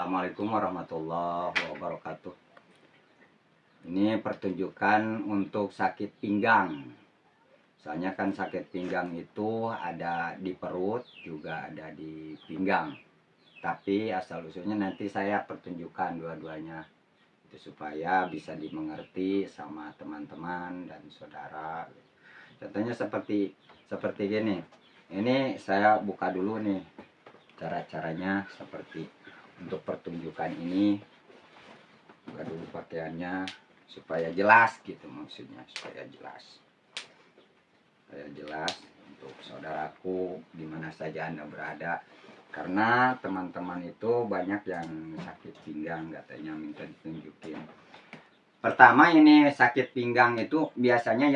Assalamualaikum warahmatullahi wabarakatuh. Ini pertunjukan untuk sakit pinggang. Soalnya kan sakit pinggang itu ada di perut, juga ada di pinggang. Tapi asal usulnya nanti saya pertunjukkan dua-duanya. Itu supaya bisa dimengerti sama teman-teman dan saudara. Contohnya seperti gini. Ini saya buka dulu nih. Cara-caranya seperti untuk pertunjukan ini, buka dulu pakaiannya supaya jelas gitu, maksudnya supaya jelas untuk saudaraku dimana saja Anda berada, karena teman-teman itu banyak yang sakit pinggang, katanya minta ditunjukin. Pertama, ini sakit pinggang itu biasanya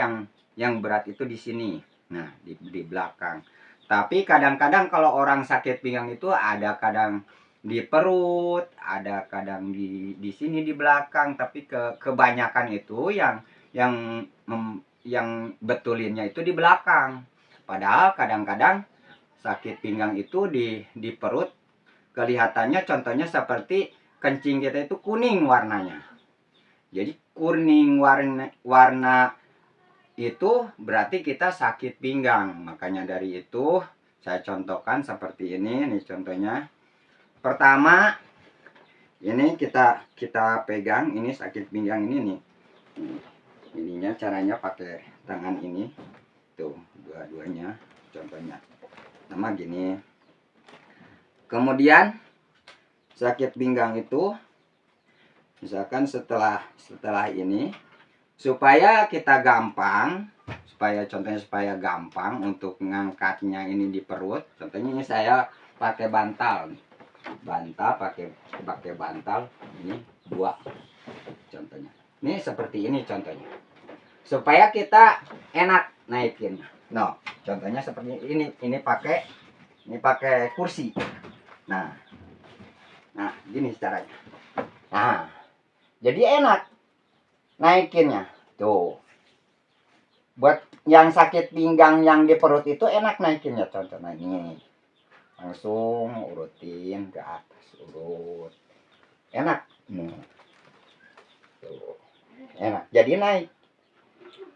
yang berat itu di sini, nah di belakang. Tapi kadang-kadang kalau orang sakit pinggang itu ada kadang di perut, ada kadang di sini di belakang, tapi kebanyakan itu yang betulinnya itu di belakang. Padahal kadang-kadang sakit pinggang itu di perut, kelihatannya contohnya seperti kencing kita itu kuning warnanya. Jadi kuning warna itu berarti kita sakit pinggang. Makanya dari itu saya contohkan seperti ini contohnya. Pertama, ini kita pegang, ini sakit pinggang ini nih. Ininya caranya pakai tangan ini. Tuh, dua-duanya contohnya. Sama gini. Kemudian sakit pinggang itu misalkan setelah ini, supaya kita gampang, supaya gampang untuk ngangkatnya ini di perut. Contohnya ini saya pakai bantal pakai bantal ini dua contohnya. Ini seperti ini contohnya, supaya kita enak naikin. No, contohnya seperti ini pakai kursi. Nah gini caranya. Nah, jadi enak naikinnya tuh. Buat yang sakit pinggang yang di perut itu enak naikinnya. Contohnya ini langsung urutin ke atas, urut, enak. Tuh, enak, jadi naik.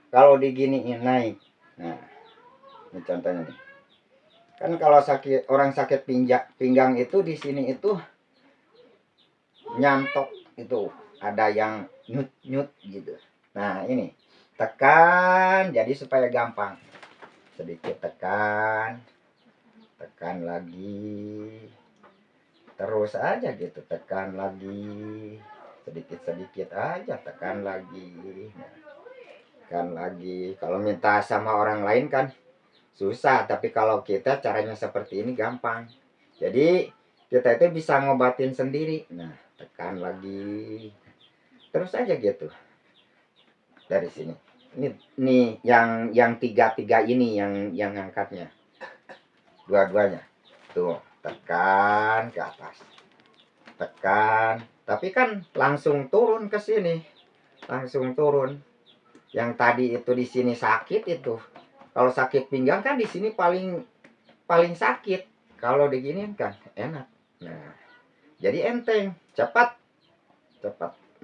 Kalau diginiin naik. Nah, ini contohnya nih. Kan kalau orang sakit pinggang itu di sini itu nyantok, itu ada yang nyut gitu. Nah, ini tekan, jadi supaya gampang. Sedikit tekan lagi, terus aja gitu, tekan lagi, sedikit aja, tekan lagi. Kalau minta sama orang lain kan susah, tapi kalau kita caranya seperti ini gampang. Jadi kita itu bisa ngobatin sendiri. Nah, tekan lagi, terus aja gitu dari sini. Ini yang tiga ini yang angkatnya, dua-duanya tuh, tekan ke atas, tekan, tapi kan langsung turun ke sini, langsung turun. Yang tadi itu di sini sakit itu, kalau sakit pinggang kan di sini paling sakit. Kalau diginiin kan enak. Nah, jadi enteng, cepat.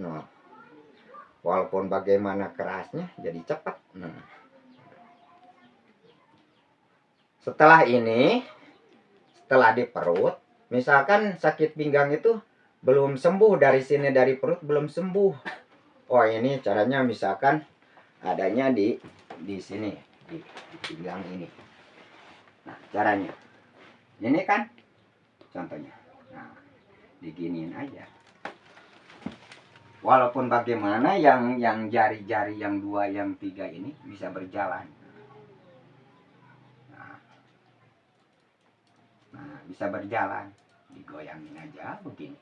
Nah, walaupun bagaimana kerasnya jadi cepat. Nah, setelah di perut, misalkan sakit pinggang itu belum sembuh dari sini, dari perut belum sembuh. Oh, ini caranya misalkan adanya di sini, di pinggang ini. Nah, caranya ini kan contohnya. Nah, diginiin aja. Walaupun bagaimana yang jari-jari yang dua, yang tiga ini bisa berjalan. Nah, bisa berjalan, digoyangin aja begini.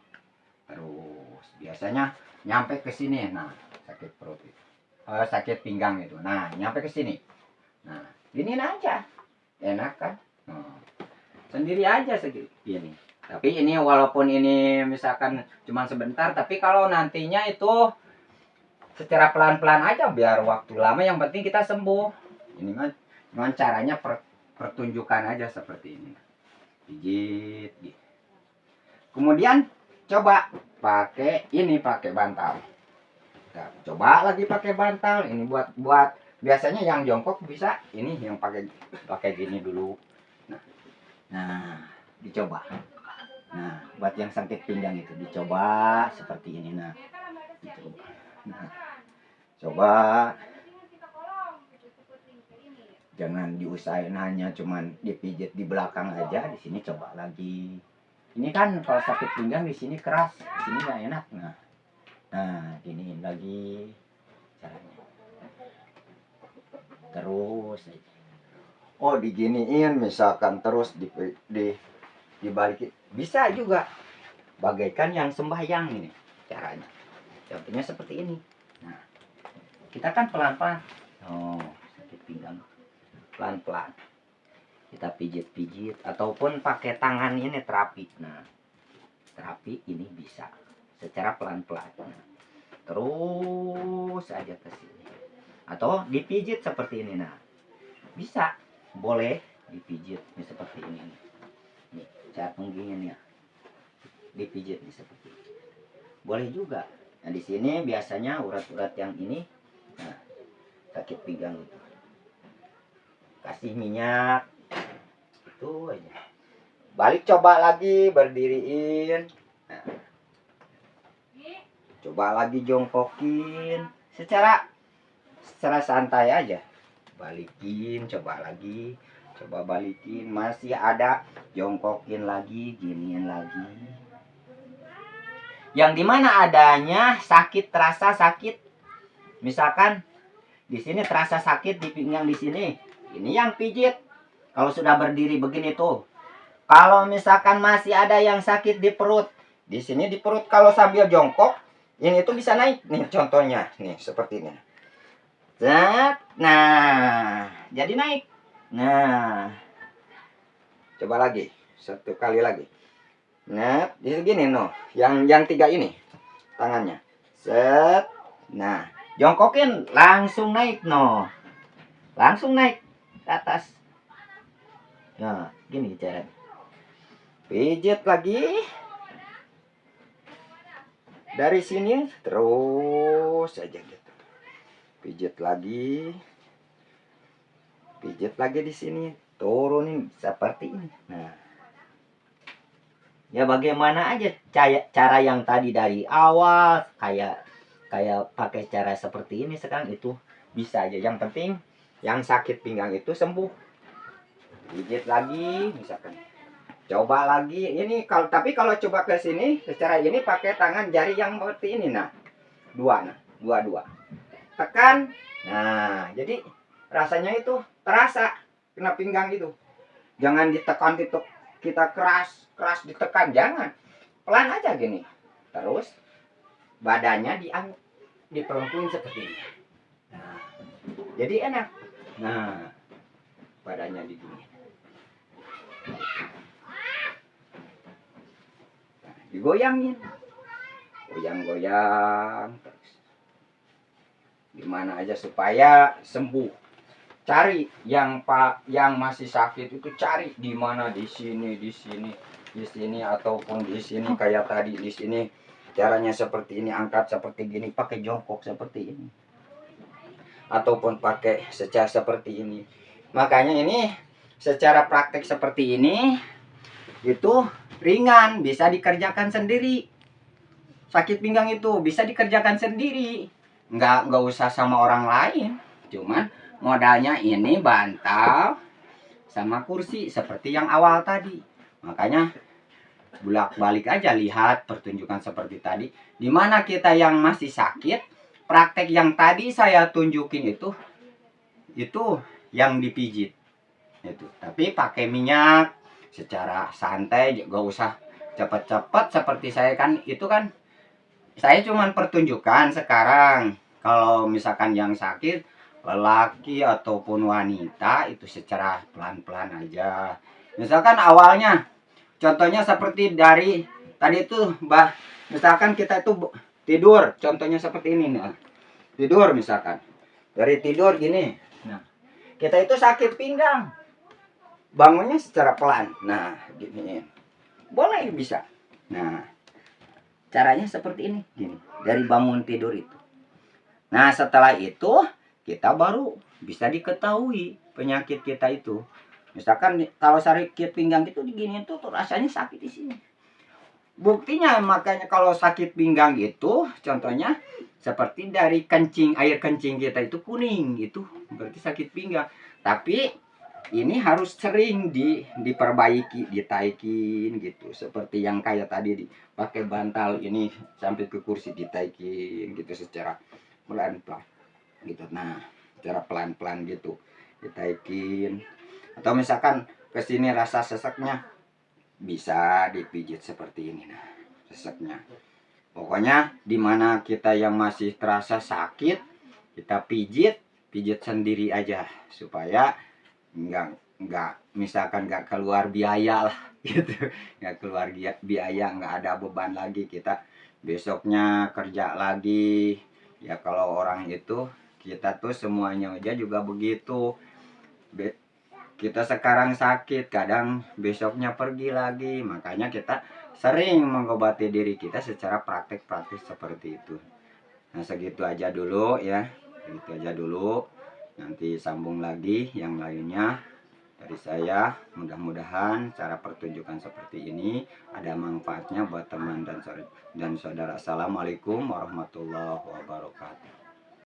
Terus biasanya nyampe ke sini. Nah, sakit perut itu, sakit pinggang itu. Nah, nyampe ke sini. Nah, giniin aja, enak kan? Sendiri aja segini. Tapi ini walaupun ini misalkan cuma sebentar, tapi kalau nantinya itu secara pelan-pelan aja, biar waktu lama, yang penting kita sembuh. Ini mah caranya pertunjukan aja seperti ini. Pijit gitu. Kemudian coba pakai ini, pakai bantal. Nah, coba lagi pakai bantal. Ini buat biasanya yang jongkok bisa ini yang pakai gini dulu. Nah, dicoba. Nah, buat yang sakit pinggang itu dicoba seperti ini. Nah, dicoba. Nah, coba. Jangan diusahain hanya cuman dipijit di belakang aja. Di sini coba lagi. Ini kan kalau sakit pinggang di sini keras, di sini nggak enak. Nah, giniin lagi caranya. Terus oh, diginiin misalkan terus dibalikin. Bisa juga. Bagaikan yang sembahyang ini caranya. Contohnya seperti ini. Nah, kita kan pelan-pelan. Oh, sakit pinggang. Pelan-pelan. Kita pijit-pijit ataupun pakai tangan ini terapi. Nah, terapi ini bisa secara pelan-pelan. Nah, terus aja ke sini. Atau dipijit seperti ini. Nah, bisa. Boleh dipijit nih, seperti ini. Nih, cara pengginginnya. Dipijit nih seperti ini. Boleh juga. Nah, di sini biasanya urat-urat yang ini, nah, sakit pinggang itu. Kasih minyak. Itu aja. Balik coba lagi berdiriin. Nah, coba lagi jongkokin secara santai aja. Balikin, coba lagi. Coba balikin, masih ada, jongkokin lagi, giniin lagi. Yang dimana adanya sakit, terasa sakit. Misalkan di sini terasa sakit di pinggang di sini. Ini yang pijit. Kalau sudah berdiri begini tuh. Kalau misalkan masih ada yang sakit di perut, di sini di perut kalau sambil jongkok, ini tuh bisa naik. Nih contohnya, nih seperti ini. Nah, jadi naik. Nah, coba lagi, satu kali lagi. Nah, di sini noh, yang tiga ini tangannya. Set. Nah, jongkokin langsung naik noh. Langsung naik ke atas. Nah, gini caranya. Pijit lagi. Dari sini terus aja gitu. Pijit lagi. Pijit lagi di sini. Turunin seperti ini. Nah. Ya bagaimana aja cara yang tadi dari awal kayak pakai cara seperti ini sekarang itu bisa aja. Yang penting yang sakit pinggang itu sembuh. Pijit lagi misalkan. Coba lagi ini tapi kalau coba ke sini secara ini pakai tangan jari yang seperti ini. Nah, dua tekan. Nah, jadi rasanya itu terasa kena pinggang itu. Jangan ditekan kita keras ditekan, jangan. Pelan aja gini. Terus badannya dipelengkuin seperti ini. Nah, jadi enak. Nah, badannya digini. Digoyangin, goyang-goyang terus. Gimana aja supaya sembuh. Cari yang masih sakit itu, cari di mana, di sini ataupun di sini kayak tadi di sini. Caranya seperti ini, angkat seperti gini, pakai jongkok seperti ini. Ataupun pakai secara seperti ini. Makanya ini secara praktek seperti ini itu ringan, bisa dikerjakan sendiri. Sakit pinggang itu bisa dikerjakan sendiri. Nggak usah sama orang lain. Cuman modalnya ini bantal sama kursi seperti yang awal tadi. Makanya bolak-balik aja lihat pertunjukan seperti tadi. Dimana kita yang masih sakit, praktek yang tadi saya tunjukin itu yang dipijit. Itu. Tapi pakai minyak secara santai, gak usah cepet-cepet seperti saya kan. Itu kan saya cuman pertunjukan sekarang. Kalau misalkan yang sakit lelaki ataupun wanita itu secara pelan-pelan aja. Misalkan awalnya contohnya seperti dari tadi itu misalkan kita itu tidur, contohnya seperti ini nih. Tidur misalkan. Dari tidur gini. Nah, kita itu sakit pinggang. Bangunnya secara pelan. Nah, gini. Boleh bisa. Nah, caranya seperti ini, gini, dari bangun tidur itu. Nah, setelah itu kita baru bisa diketahui penyakit kita itu. Misalkan kalau sakit pinggang itu digini tuh rasanya sakit di sini. Buktinya makanya kalau sakit pinggang itu contohnya seperti dari kencing, air kencing kita itu kuning, itu berarti sakit pinggang. Tapi ini harus sering diperbaiki, ditaikin gitu. Seperti yang kayak tadi pakai bantal ini sampai ke kursi ditaikin gitu secara pelan-pelan gitu. Nah, secara pelan-pelan gitu ditaikin. Atau misalkan kesini rasa seseknya bisa dipijit seperti ini, nah seseknya. Pokoknya dimana kita yang masih terasa sakit, kita pijit sendiri aja supaya nggak misalkan nggak keluar biaya lah gitu, nggak keluar biaya, nggak ada beban lagi kita besoknya kerja lagi. Ya kalau orang itu kita tuh semuanya aja juga begitu. Kita sekarang sakit, kadang besoknya pergi lagi. Makanya kita sering mengobati diri kita secara praktek-praktek seperti itu. Nah, segitu aja dulu ya. Segitu aja dulu. Nanti sambung lagi yang lainnya dari saya. Mudah-mudahan cara pertunjukan seperti ini ada manfaatnya buat teman dan saudara. Assalamualaikum warahmatullahi wabarakatuh.